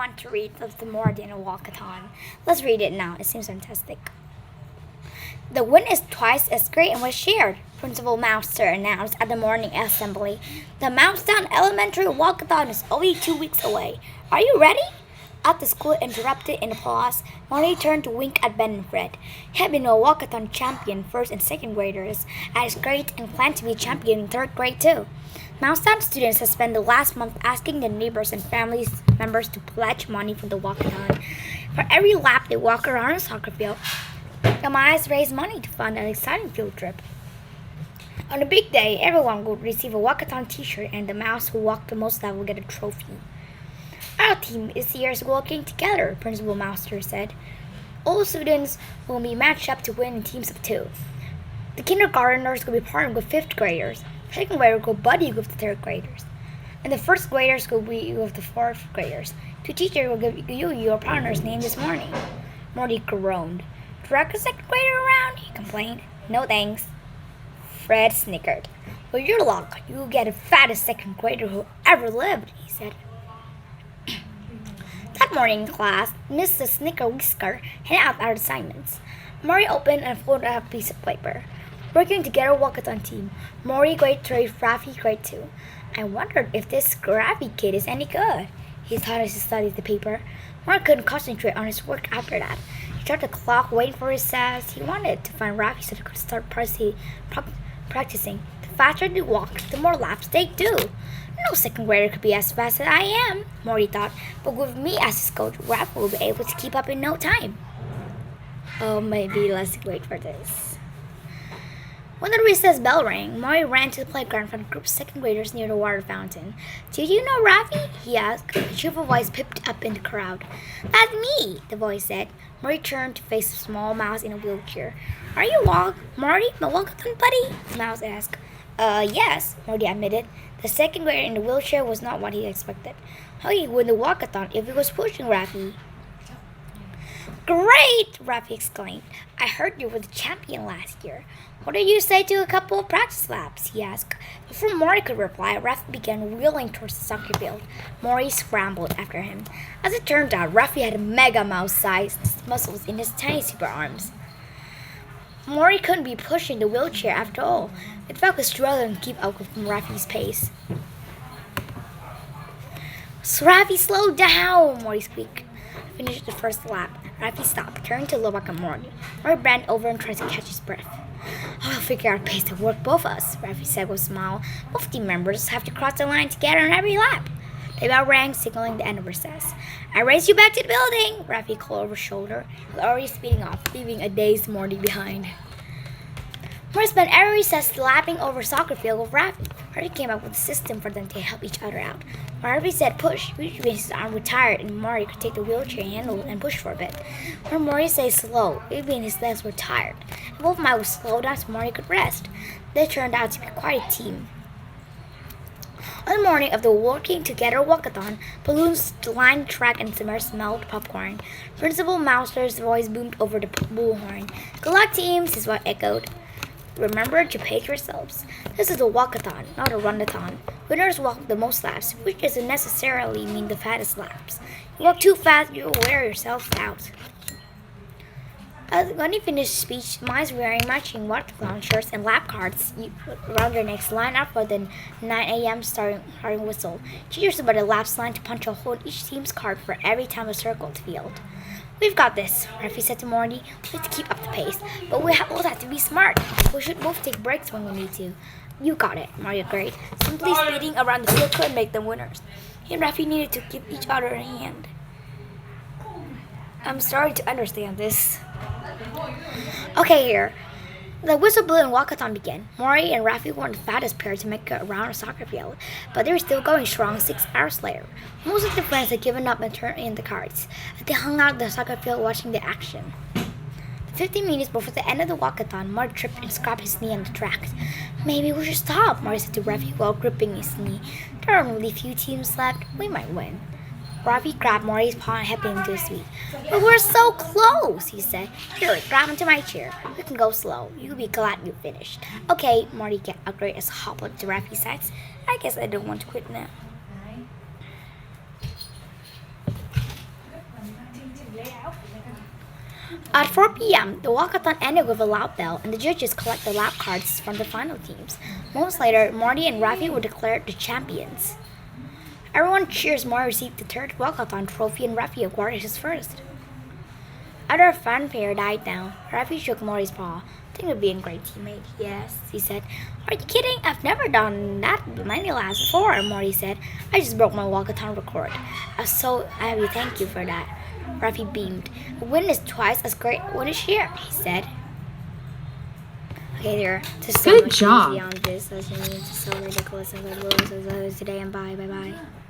want to read the more than a walkathon. Let's read it now. It seems fantastic. The win is twice as great and was shared, Principal Mouser announced at the morning assembly. The Mousetown Elementary Walkathon is only 2 weeks away. Are you ready? At the school interrupted in applause, Marty turned to wink at Ben and Fred. He had been a walkathon champion first and second graders at his grade and planned to be champion in third grade too. Mousetown students have spent the last month asking their neighbors and family members to pledge money for the walkathon. For every lap they walk around a soccer field, the Mice raise money to fund an exciting field trip. On a big day, everyone will receive a walkathon t-shirt and the mouse who walked the most lap will get a trophy. Our team this year is working together, Principal Mouser said. All students will be matched up to win in teams of 2. The kindergartners will be partnered with 5th graders, second graders will buddy with the 3rd graders, and the 1st graders will be with the 4th graders. 2 teachers will give you your partner's name this morning. Morty groaned. Drag a 2nd grader around? He complained. No thanks. Fred snickered. Well, your luck. You'll get the fattest 2nd grader who ever lived, he said. That morning in class, Mrs. Snicker Whisker handed out our assignments. Maury opened and folded out a piece of paper. Working together walkathon team. Maury grade 3, Rafi grade 2. I wondered if this Rafi kid is any good, he thought as he studied the paper. Maury couldn't concentrate on his work after that. He checked the clock, waiting for his test. He wanted to find Rafi so he could start practicing. The faster they walked, the more laps they do. No 2nd grader could be as fast as I am, Morty thought, but with me as his coach, Rafi will be able to keep up in no time. Oh, maybe let's wait for this. When the recess bell rang, Morty ran to the playground for the group's 2nd graders near the water fountain. Did you know Rafi? He asked. A cheerful voice pipped up in the crowd. That's me, the voice said. Morty turned to face a small mouse in a wheelchair. Are you Morty, my walkathon buddy? The mouse asked. Yes, Morty admitted. The 2nd grader in the wheelchair was not what he expected. How he would win the walkathon if he was pushing Rafi? Great! Rafi exclaimed. I heard you were the champion last year. What did you say to a couple of practice laps? He asked. Before Morty could reply, Rafi began wheeling towards the soccer field. Morty scrambled after him. As it turned out, Rafi had mega mouse-sized muscles in his tiny super arms. Morty couldn't be pushing the wheelchair after all. It felt like struggling to keep up with Rafi's pace. Rafi, slow down! Morty squeaked. Finished the first lap. Rafi stopped, turned to look back at Morty. Morty bent over and tried to catch his breath. I'll figure out a pace to work both of us, Rafi said with a smile. Both team members have to cross the line together on every lap. The bell rang, signaling the end of recess. I race you back to the building, Rafi called over his shoulder. He was already speeding off, leaving a dazed Morty behind. Morty spent every recess lapping over soccer field with Rafi. Rafi came up with a system for them to help each other out. When Rafi said push, which means his arm retired and Morty could take the wheelchair handle and push for a bit. When Morty said slow, it means his legs were tired. And both might would slow down so Morty could rest. They turned out to be quite a team. On the morning of the working together walkathon, balloons lined the track and Summer smelled popcorn. Principal Mouser's voice boomed over the bullhorn. Good luck, teams, his voice echoed. Remember to pace yourselves. This is a walkathon, not a runathon. Winners walk the most laps, which doesn't necessarily mean the fattest laps. You walk too fast, you'll wear yourselves out. When he finished his speech, mice wearing matching walkathon shirts and lap cards around their necks lined up for the 9 a.m. starting whistle. Cheers about the laps line to punch a hole in each team's card for every time they circled the field. We've got this, Rafi said to Morty. We have to keep up the pace, but we both have to be smart. We should both take breaks when we need to. You got it, Morty agreed. Simply speeding around the field could make them winners. He and Rafi needed to give each other a hand. I'm starting to understand this. Okay, here. The whistle blew and walkathon began. Morty and Rafi weren't the fattest pair to make it around a soccer field, but they were still going strong 6 hours later. Most of the friends had given up and turned in the cards. They hung out at the soccer field watching the action. 15 minutes before the end of the walkathon, Morty tripped and scraped his knee on the track. Maybe we should stop, Morty said to Rafi while gripping his knee. There are only a few teams left. We might win. Rafi grabbed Morty's paw and helped him into his seat. But we're so close, he said. Here, grab onto my chair. We can go slow. You'll be glad you finished. Okay, Morty agreed as hobbled to Rafi's sides. I guess I don't want to quit now. At 4 p.m., the walkathon ended with a loud bell, and the judges collect the lap cards from the final teams. Moments later, Marty and Rafi were declared the champions. Everyone cheers. Marty received the third walkathon trophy, and Rafi acquired his first. After a fanfare died down, Rafi shook Marty's paw. I think you'd be a great teammate. Yes, he said. Are you kidding? I've never done that many laps before, Marty said. I just broke my walkathon record. I'm so happy. Thank you for that. Rafi beamed. A win is twice as great when it's shared, he said. Okay, there. Just so Good much job. beyond this. That's so ridiculous and good rules as today, and bye.